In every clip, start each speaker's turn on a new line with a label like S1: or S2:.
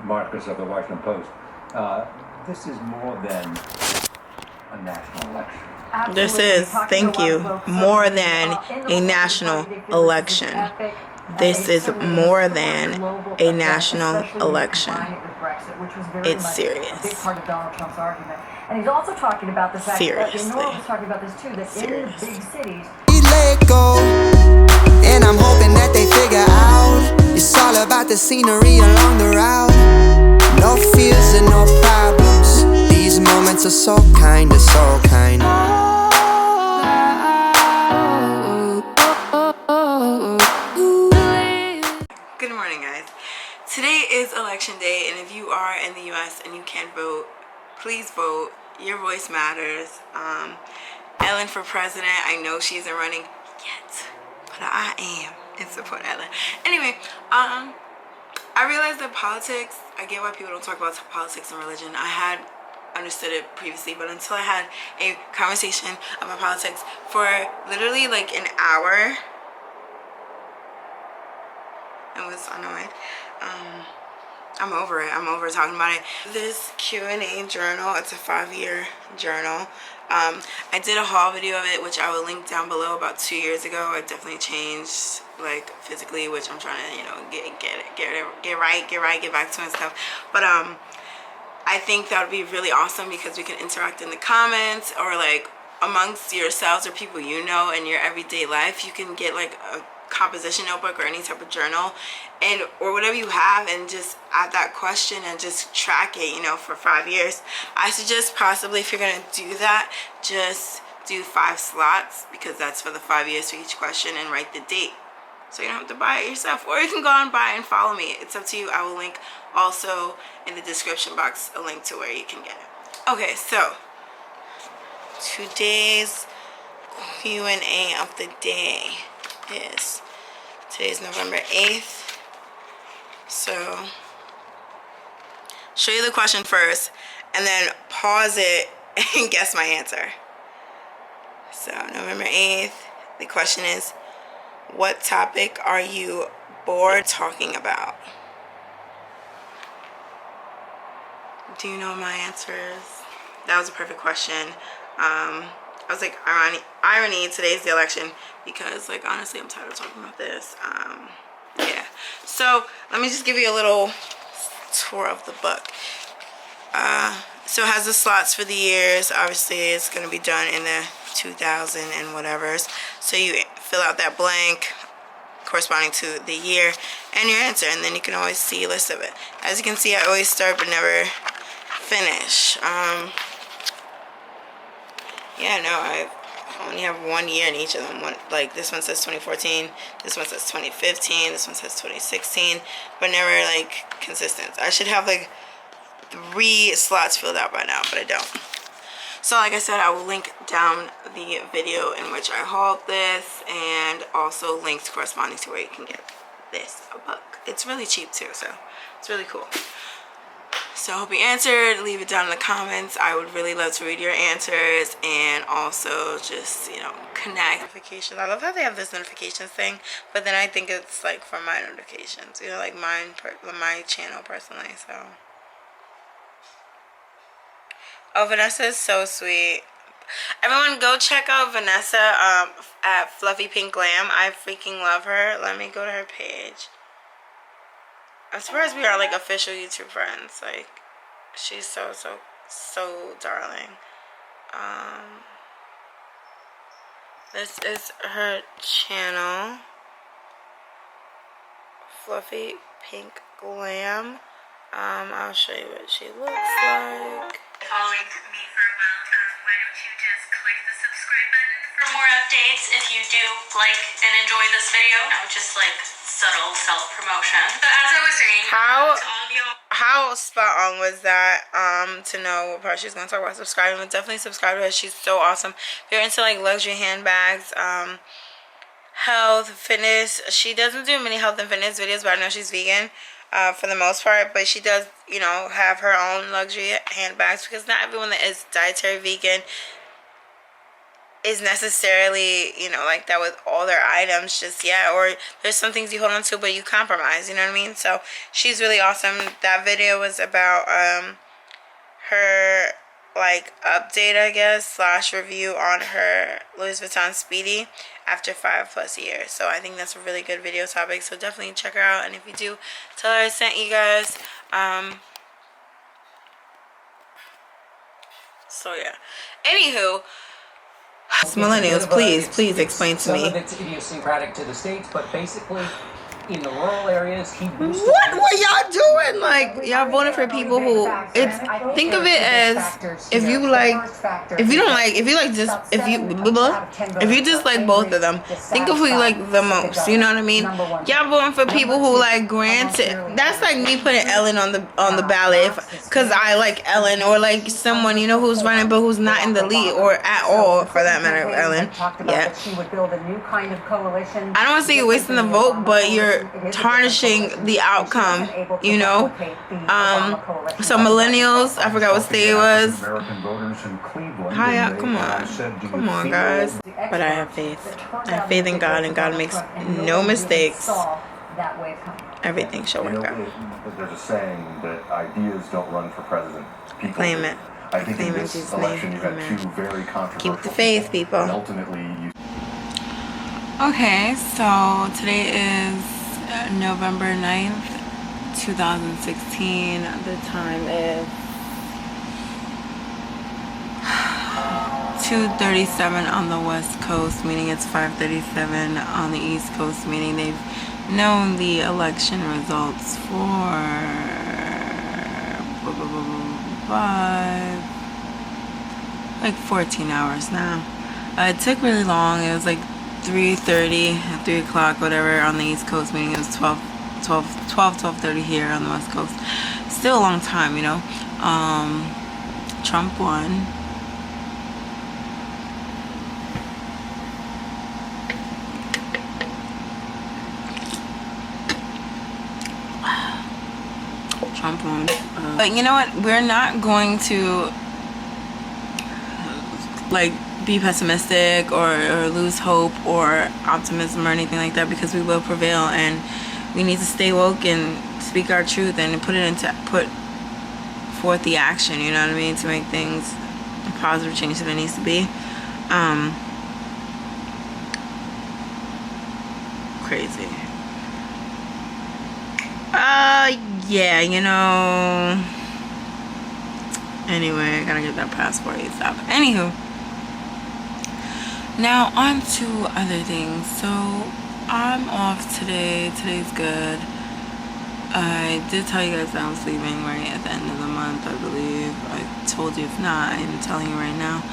S1: Marcus of the Washington Post. This is more than a national election.
S2: Absolutely. This is, thank you, more than a national election. This is more than a national election. It's serious.
S3: And he's also talking about the fact that Norm was talking about this too, that in the big cities.
S4: Let go, and I'm hoping that they figure out it's all about the scenery along the route. No fears and no problems. These moments are so kind, so kind.
S2: Good morning, guys. Today is election day, and if you are in the US and you can vote, please vote. Your voice matters. Ellen for president, I know she isn't running yet, but I am in support of Ellen. Anyway, I realized that politics, I get why people don't talk about politics and religion. I had understood it previously, but until I had a conversation about politics for literally like an hour, it was annoying. I'm over it. I'm over talking about it. This Q&A journal, it's a 5-year journal. I did a haul video of it, which I will link down below, about 2 years ago. I definitely changed, like, physically, which I'm trying to, you know, get back to and stuff. But I think that would be really awesome because we can interact in the comments, or like amongst yourselves or people you know in your everyday life. You can get like a composition notebook or any type of journal, and or whatever you have, and just add that question and just track it, you know, for 5 years. I suggest possibly, if you're gonna do that, just do 5 slots, because that's for the 5 years for each question, and write the date so you don't have to buy it yourself, or you can go and buy it and follow me. It's up to you. I will link also in the description box a link to where you can get it. Okay, so today's Q&A of the day is, today's November 8th, so show you the question first and then pause it and guess my answer. So November 8th, the question is, what topic are you bored talking about? Do you know what my answer is? That was a perfect question. I was like, irony, today's the election, because like honestly I'm tired of talking about this. Yeah, so let me just give you a little tour of the book. So it has the slots for the years. Obviously it's going to be done in the 2000 and whatever's, so you fill out that blank corresponding to the year and your answer, and then you can always see a list of it. As you can see, I always start but never finish. Yeah, no, I only have 1 year in each of them. One, like this one says 2014, this one says 2015, this one says 2016, but never like consistent. I should have like 3 slots filled out by now, but I don't. So like I said, I will link down the video in which I hauled this, and also links corresponding to where you can get this book. It's really cheap too, so it's really cool. So I hope you answered. Leave it down in the comments. I would really love to read your answers, and also just, you know, connect. Notifications. I love how they have this notifications thing, but then I think it's like for my notifications, you know, like my channel personally. So, oh, Vanessa is so sweet. Everyone go check out Vanessa at Fluffy Pink Glam. I freaking love her. Let me go to her page. I'm surprised we are like official YouTube friends. Like, she's so darling. This is her channel, Fluffy Pink Glam. I'll show you what she looks like.
S5: Following me for a while, why don't you just click the subscribe button for more updates if you do like and enjoy this video. Just like subtle self-promotion. So as I was saying,
S2: how spot on was that, to know what part she's gonna talk about subscribing? But definitely subscribe to her. She's so awesome. If you're into like luxury handbags, health, fitness, she doesn't do many health and fitness videos, but I know she's vegan for the most part, but she does, you know, have her own luxury handbags, because not everyone that is dietary vegan is necessarily, you know, like that with all their items just yet, or there's some things you hold on to but you compromise, you know what I mean? So she's really awesome. That video was about her like update, I guess, slash review on her Louis Vuitton Speedy after 5+ years. So I think that's a really good video topic, so definitely check her out. And if you do, tell her I sent you guys. So yeah, anywho, millennials, please explain to me.
S1: Some of it's idiosyncratic to the States, but basically in the rural areas, he boosted.
S2: What were y'all doing? Like, y'all voting for people who, it's, think of it as, if you like, if you don't like, if you like just, if you just like both of them, think of who you like the most, you know what I mean? Y'all voting for people who like, granted, that's like me putting Ellen on the ballot, because I like Ellen, or like someone, you know, who's running but who's not in the lead, or at all, for that matter, Ellen. Yeah. I don't want to say you're wasting the vote, but you're tarnishing the outcome, you know. So millennials, I forgot what state it was. Hi, come on guys. But I have faith. I have faith in God, and God makes no mistakes. Everything shall work out.
S6: There's a saying that ideas don't run for president. People
S2: Claim it.
S6: I think in this election you had two very controversial.
S2: Keep the faith, people.
S6: And ultimately, you.
S2: Okay, so today is November 9th, 2016. The time is 2:37 on the West Coast, meaning it's 5:37 on the East Coast, meaning they've known the election results for like 14 hours now. It took really long. It was like 3:30, 3 o'clock, whatever, on the East Coast, meaning it was 12:30 here on the West Coast. Still a long time, you know. Trump won. Trump won. But you know what? We're not going to like be pessimistic or lose hope or optimism or anything like that, because we will prevail, and we need to stay woke and speak our truth and put forth the action, you know what I mean, to make things a positive change that it needs to be. Crazy. Yeah, you know, anyway, I gotta get that passport ASAP. Anywho, now on to other things. So I'm off today. Today's good. I did tell you guys that I was leaving right at the end of the month, I believe. I told you. If not, I'm telling you right now,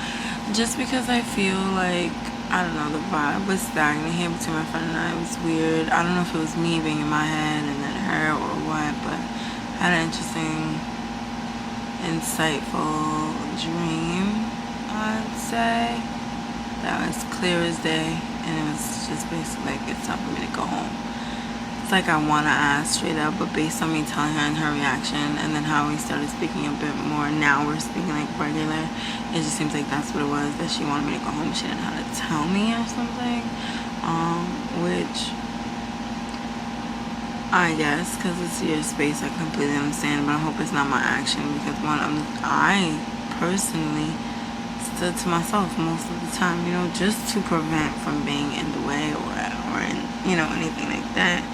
S2: just because I feel like, I don't know, the vibe was stagnant here between my friend and I. It was weird. I don't know if it was me being in my head and then her or what, but I had an interesting, insightful dream, I'd say, that was clear as day, and it was just basically like, it's time for me to go home. It's like I want to ask straight up, but based on me telling her and her reaction, and then how we started speaking a bit more, now we're speaking like regular, it just seems like that's what it was, that she wanted me to go home. She didn't know how to tell me or something, which I guess, because it's your space, I completely understand, but I hope it's not my action, because I personally stood to myself most of the time, you know, just to prevent from being in the way or in, you know, anything like that.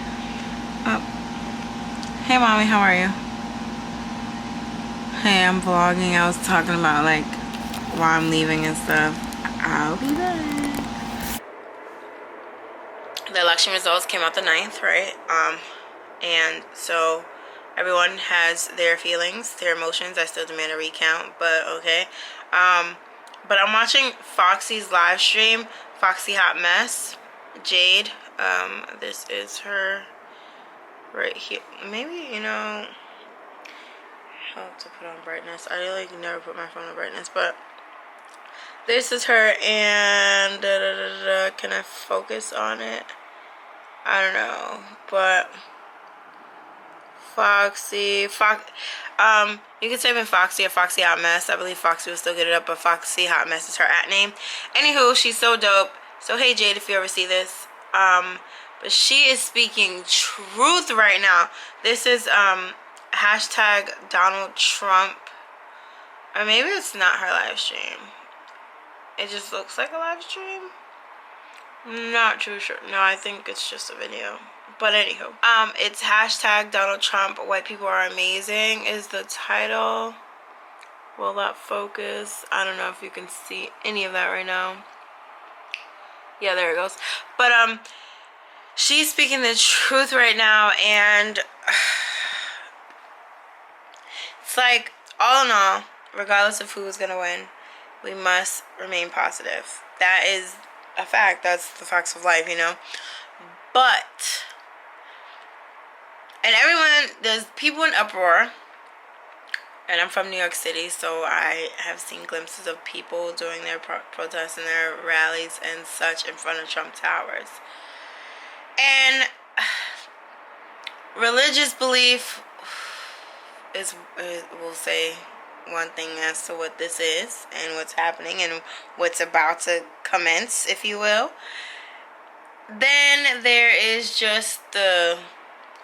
S2: Hey mommy, how are you? Hey, I'm vlogging. I was talking about like why I'm leaving and stuff. I'll be back. The election results came out the 9th, right? And so everyone has their feelings, their emotions. I still demand a recount, but okay. But I'm watching Foxy's live stream, Foxy Hot Mess, Jade. This is her right here. Maybe, you know, how to put on brightness. I like never put my phone on brightness, but this is her, and can I focus on it? I don't know, but Foxy. You can type in Foxy or Foxy Hot Mess. I believe Foxy will still get it up, but Foxy Hot Mess is her @ name. Anywho, she's so dope. So hey Jade, if you ever see this, but she is speaking truth right now. This is hashtag Donald Trump, or maybe it's not her live stream. It just looks like a live stream. Not too sure. No, I think it's just a video. But anywho, it's hashtag Donald Trump. White people are amazing is the title. Will that focus? I don't know if you can see any of that right now. Yeah, there it goes. But she's speaking the truth right now, and it's like, all in all, regardless of who's gonna win, we must remain positive. That is a fact. That's the facts of life, you know. But, and everyone, there's people in uproar, and I'm from New York City, so I have seen glimpses of people doing their protests and their rallies and such in front of Trump Towers. And religious belief is, we'll say one thing as to what this is and what's happening and what's about to commence, if you will. Then there is just the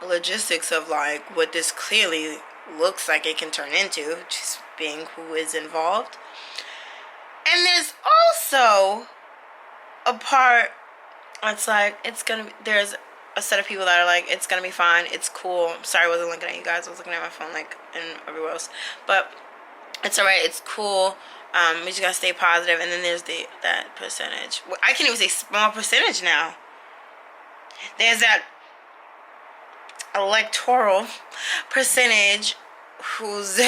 S2: logistics of like what this clearly looks like it can turn into, just being who is involved. And there's also a part, it's like, it's gonna be, there's a set of people that are like, it's gonna be fine, it's cool. Sorry I wasn't looking at you guys, I was looking at my phone like and everywhere else, but it's alright, it's cool. We just gotta stay positive. And then there's that percentage, I can't even say small percentage now, there's that electoral percentage who's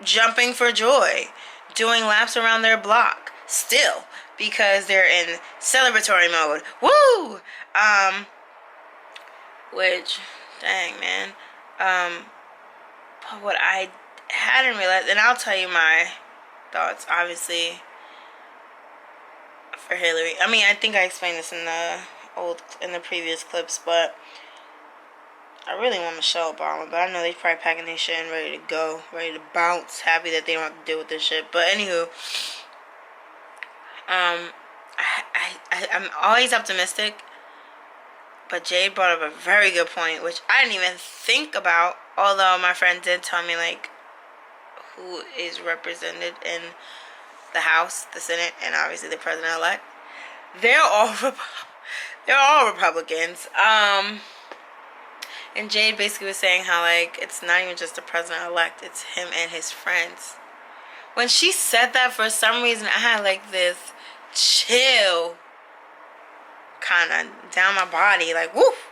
S2: jumping for joy, doing laps around their block still because they're in celebratory mode. Woo! Which, dang, man. But what I hadn't realized, and I'll tell you my thoughts, obviously, for Hillary. I mean, I think I explained this in the previous clips, but I really want Michelle Obama, but I know they're probably packing their shit and ready to go, ready to bounce, happy that they don't have to deal with this shit. But anywho, I'm always optimistic, but Jade brought up a very good point, which I didn't even think about, although my friend did tell me, like, who is represented in the House, the Senate, and obviously the President-elect. They're all Republicans. And Jade basically was saying how, like, it's not even just the President-elect, it's him and his friends. When she said that, for some reason, I had, like, this chill kind of down my body. Like, woof!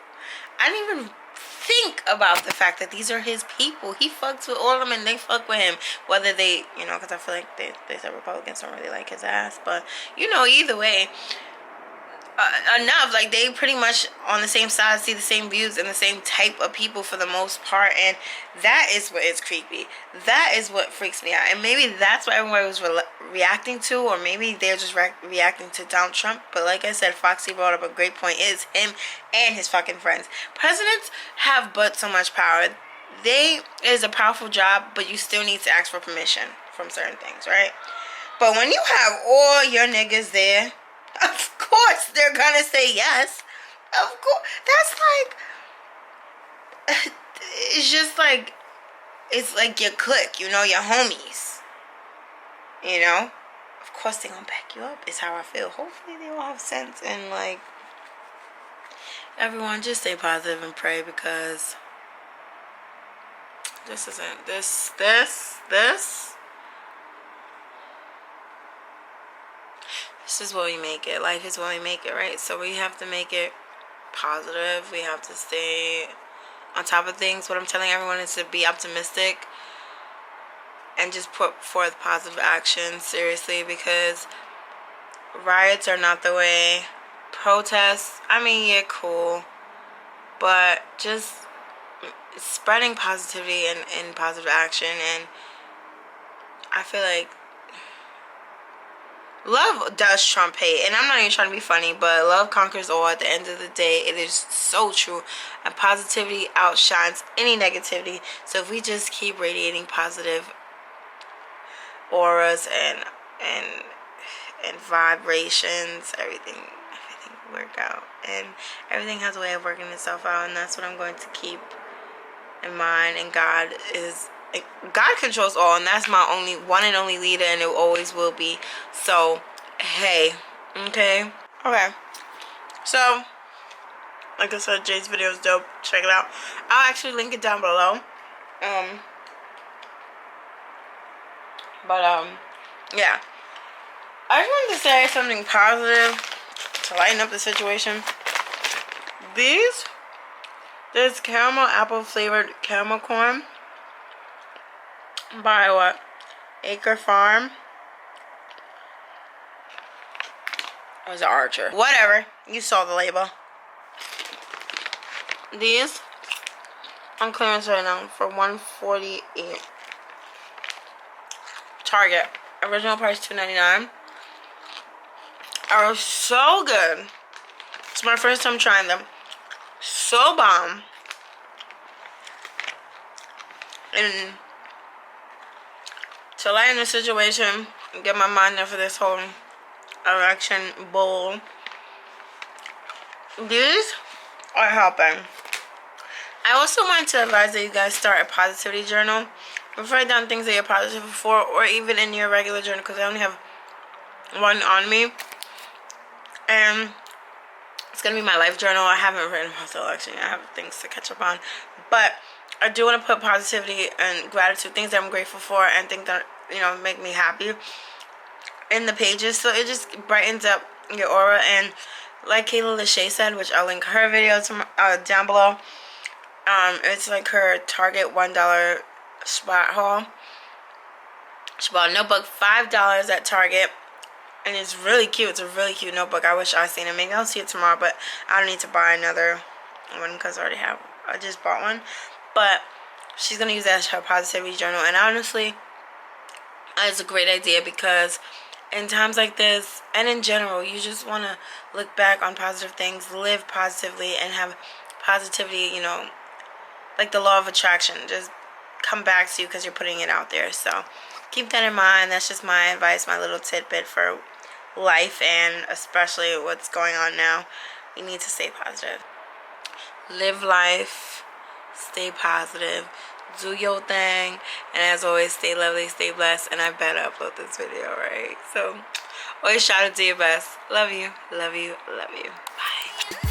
S2: I didn't even think about the fact that these are his people. He fucks with all of them, and they fuck with him. Whether they, you know, because I feel like they said Republicans don't really like his ass. But, you know, either way, enough, like, they pretty much on the same side, see the same views and the same type of people for the most part, and that is what is creepy. That is what freaks me out, and maybe that's what everyone was reacting to, or maybe they're just reacting to Donald Trump. But like I said, Foxy brought up a great point, it's him and his fucking friends. Presidents have but so much power. It is a powerful job, but you still need to ask for permission from certain things, right? But when you have all your niggas there, of course they're gonna say yes. Of course. That's like, it's just like, it's like your clique, you know, your homies. You know? Of course they're gonna back you up, is how I feel. Hopefully they all have sense, and like, everyone just stay positive and pray, because this isn't, this is what we make it. Life is what we make it, right? So we have to make it positive. We have to stay on top of things. What I'm telling everyone is to be optimistic and just put forth positive action, seriously, because riots are not the way. Protests, I mean, yeah, cool, but just spreading positivity and positive action. And I feel like love does trump hate, and I'm not even trying to be funny, but love conquers all. At the end of the day, it is so true, and positivity outshines any negativity. So if we just keep radiating positive auras and vibrations, everything will work out, and everything has a way of working itself out, and that's what I'm going to keep in mind. And God controls all, and that's my only one and only leader, and it always will be. So hey, okay, so like I said, Jade's video is dope. Check it out. I'll actually link it down below. Yeah, I just wanted to say something positive to lighten up the situation. This caramel apple flavored caramel corn by what? Acre Farm. Or was it Archer? Whatever. You saw the label. These on clearance right now for $148. Target. Original price $2.99. Are so good. It's my first time trying them. So bomb. And to lighten the situation and get my mind up for this whole election bowl, these are helping. I also want to advise that you guys start a positivity journal. Write down things that you're positive for, or even in your regular journal, because I only have one on me, and it's gonna be my life journal. I haven't written about the election. I have things to catch up on, but I do want to put positivity and gratitude, things that I'm grateful for, and things that, you know, make me happy in the pages, so it just brightens up your aura. And like KAYLA Lachey said, which I'll link her video to, down below, it's like her Target $1 spot haul. She bought a notebook $5 at Target, and it's really cute. It's a really cute notebook. I wish I seen it. Maybe I'll see it tomorrow, but I don't need to buy another one because I just bought one. But she's gonna use that as her positivity journal, and honestly, it's a great idea, because in times like this, and in general, you just want to look back on positive things, live positively, and have positivity, you know, like the law of attraction, just come back to you because you're putting it out there. So keep that in mind. That's just my advice, my little tidbit for life, and especially what's going on now. You need to stay positive. Live life, stay positive, do your thing, and as always, stay lovely, stay blessed. And I better upload this video, right? So always shout out to your best. Love you, love you, love you. Bye.